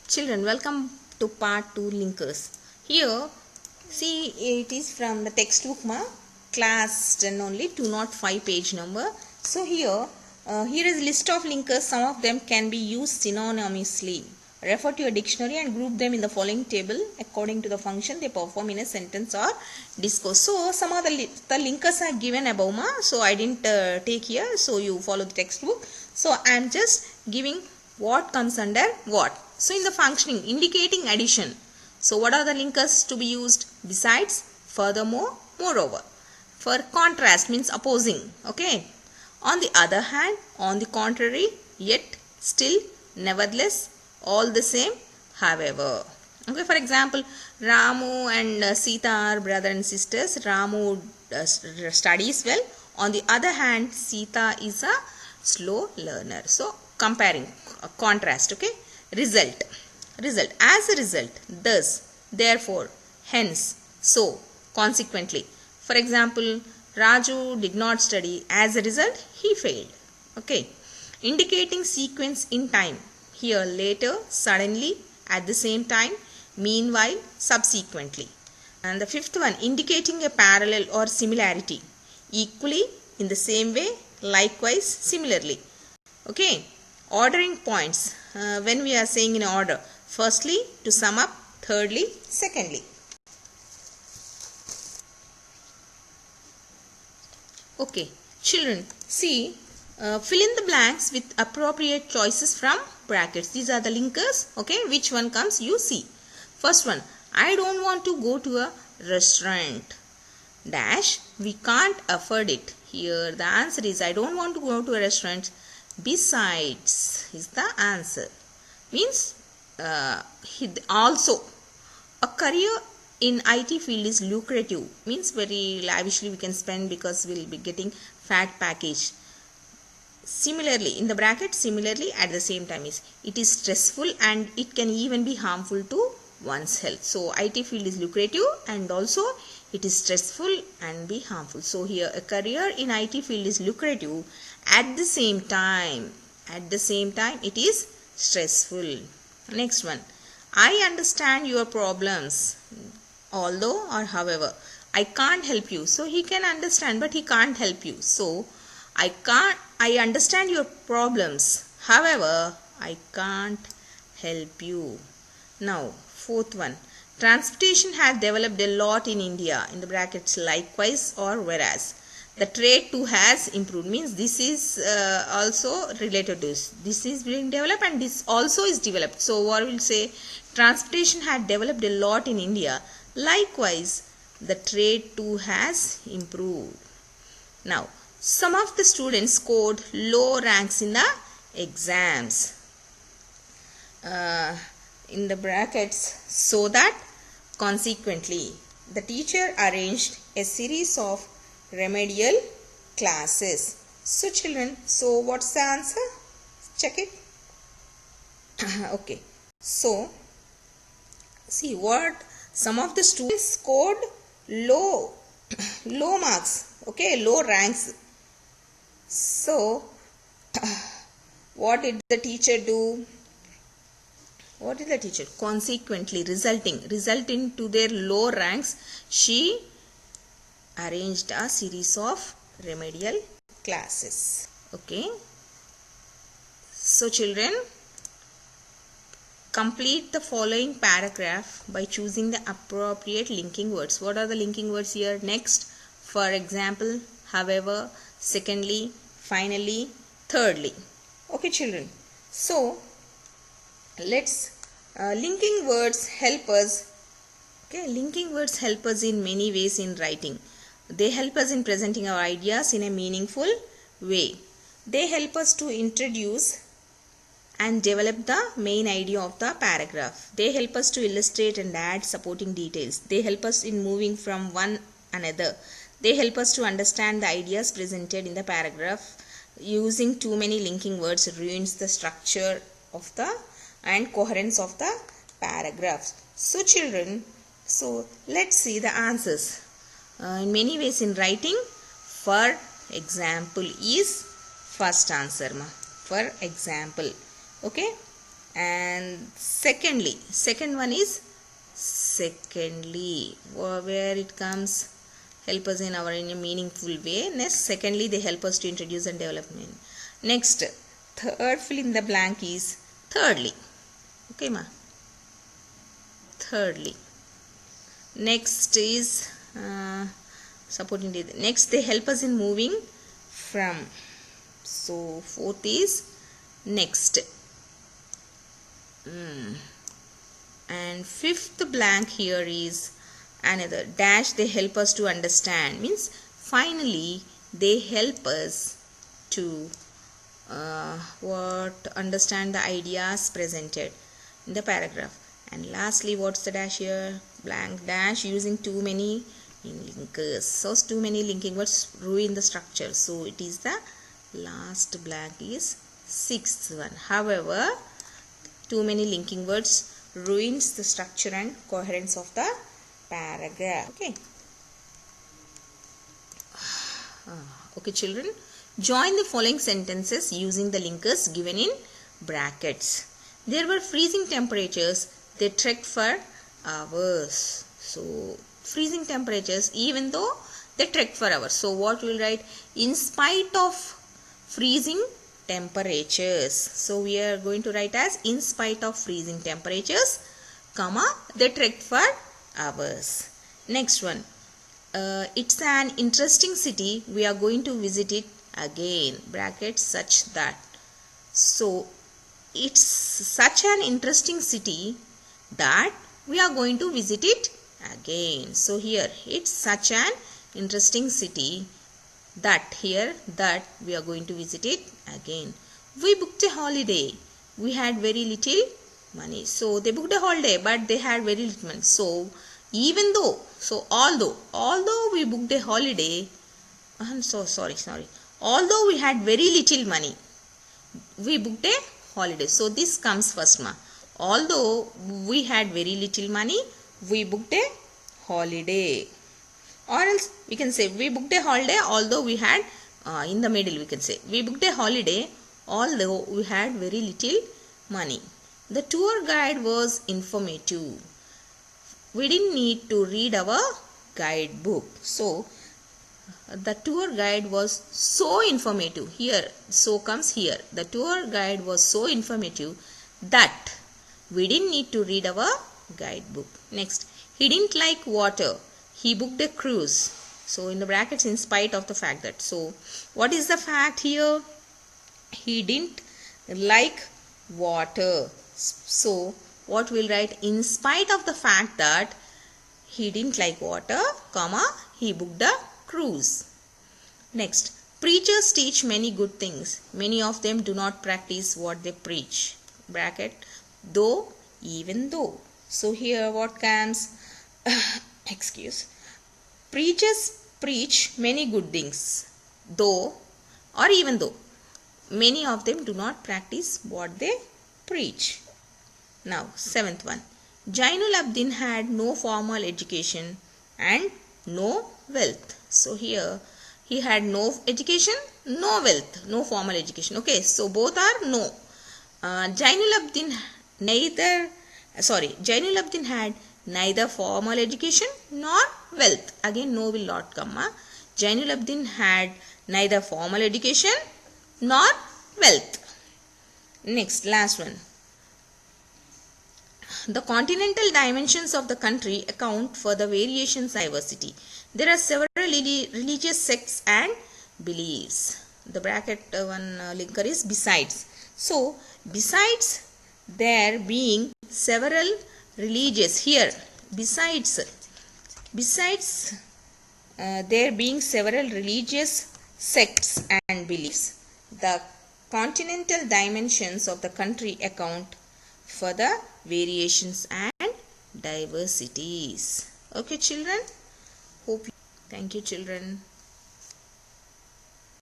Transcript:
Children, welcome to part 2 linkers. Here, see, it is from the textbook class 10 only, 205 page number. So here is list of linkers. Some of them can be used synonymously. Refer to a dictionary and group them in the following table according to the function they perform in a sentence or discourse. So some of the linkers are given above so I didn't take here, so you follow the textbook. So I am just giving what comes under what. So in the functioning, indicating addition. So what are the linkers to be used? Besides, furthermore, moreover. For contrast means opposing. Okay. On the other hand, on the contrary, yet, still, nevertheless, all the same, however. Okay, for example, Ramu and Sita are brother and sisters. Ramu studies well. On the other hand, Sita is a slow learner. So comparing, contrast. Okay. Result. As a result, thus, therefore, hence, so, consequently. For example, Raju did not study. As a result, he failed. Okay. Indicating sequence in time. Here, later, suddenly, at the same time, meanwhile, subsequently. And the fifth one, indicating a parallel or similarity. Equally, in the same way, likewise, similarly. Okay. Ordering points. When we are saying in order. Firstly, to sum up. Thirdly, secondly. Okay. Children, see, fill in the blanks with appropriate choices from brackets. These are the linkers. Okay. Which one comes? You see. First one. I don't want to go to a restaurant. Dash. We can't afford it. Here the answer is I don't want to go to a restaurant. Besides is the answer. Means also a career in IT field is lucrative. Means very lavishly we can spend because we will be getting fat package. Similarly, in the bracket, similarly at the same time is it is stressful and it can even be harmful to one's health. So IT field is lucrative and also it is stressful and be harmful. So here a career in IT field is lucrative. At the same time it is stressful. Next one. I understand your problems. Although or however. I can't help you. So he can understand but he can't help you. So I understand your problems. However, I can't help you. Now, fourth one. Transportation has developed a lot in India. In the brackets, likewise or whereas. The trade too has improved. Means this is also related to this. This is being developed and this also is developed. So what will say? Transportation had developed a lot in India. Likewise, the trade too has improved. Now, some of the students scored low ranks in the exams. In the brackets, so that consequently, the teacher arranged a series of remedial classes. So children, so what's the answer? Check it. Okay. So, see what some of the students scored low marks. Okay, low ranks. So, what did the teacher do? What did the teacher? Consequently, resulting to their low ranks, she arranged a series of remedial classes. Okay. So children, complete the following paragraph by choosing the appropriate linking words. What are the linking words here? Next, for example, however, secondly, finally, thirdly. Okay children. So let's linking words help us. Okay, linking words help us in many ways in writing. They help us in presenting our ideas in a meaningful way. They help us to introduce and develop the main idea of the paragraph. They help us to illustrate and add supporting details. They help us in moving from one another. They help us to understand the ideas presented in the paragraph. Using too many linking words ruins the structure of the and coherence of the paragraphs. So children, so let's see the answers. In many ways in writing, for example is first answer. For example. Okay. And second one is secondly, where it comes help us in a meaningful way. Next, secondly, they help us to introduce and development. Next, third fill in the blank is thirdly. Okay, ma. Thirdly. Next is supporting the next they help us in moving from. So fourth is next. And fifth blank here is another dash. They help us to understand, means finally they help us to understand the ideas presented in the paragraph. And lastly, what's the dash here? Blank dash, using too many linkers. So too many linking words ruin the structure. So it is the last blank is sixth one. However, too many linking words ruins the structure and coherence of the paragraph. Okay children, join the following sentences using the linkers given in brackets. There were freezing temperatures. They trekked for hours. So freezing temperatures, even though they trekked for hours. So what we will write? In spite of freezing temperatures. So we are going to write as in spite of freezing temperatures, comma, they trekked for hours. Next one. It's an interesting city. We are going to visit it again. Brackets such that. So it's such an interesting city that we are going to visit it again. So here it's such an interesting city that we are going to visit it again. We booked a holiday. We had very little money. So they booked a holiday, but they had very little money. So even though, so although we booked a holiday, although we had very little money, we booked a holiday. So this comes first, ma. Although we had very little money, we booked a holiday. Or else we can say we booked a holiday although we had, in the middle we can say we booked a holiday although we had very little money. The tour guide was informative. We didn't need to read our guidebook. So the tour guide was so informative. Here, so comes here. The tour guide was so informative that we didn't need to read our guidebook. Next, he didn't like water. He booked a cruise. So in the brackets, in spite of the fact that. So what is the fact here? He didn't like water. So what we'll write? In spite of the fact that he didn't like water, comma, he booked a cruise. Next, preachers teach many good things. Many of them do not practice what they preach. Bracket, though, even though. So here what comes? Preachers preach many good things, though or even though many of them do not practice what they preach. Now, seventh one. Jainul Abidin had no formal education and no wealth. So here he had no education, no wealth, no formal education. Okay, so both are no. Jainul Abidin had neither formal education nor wealth. Again, no will not come. Jainul Abidin had neither formal education nor wealth. Next, last one. The continental dimensions of the country account for the variations in diversity. There are several religious sects and beliefs. The bracket one linker is besides. So, besides there being several religious here, besides there being several religious sects and beliefs, the continental dimensions of the country account for the variations and diversities. Okay children, thank you children.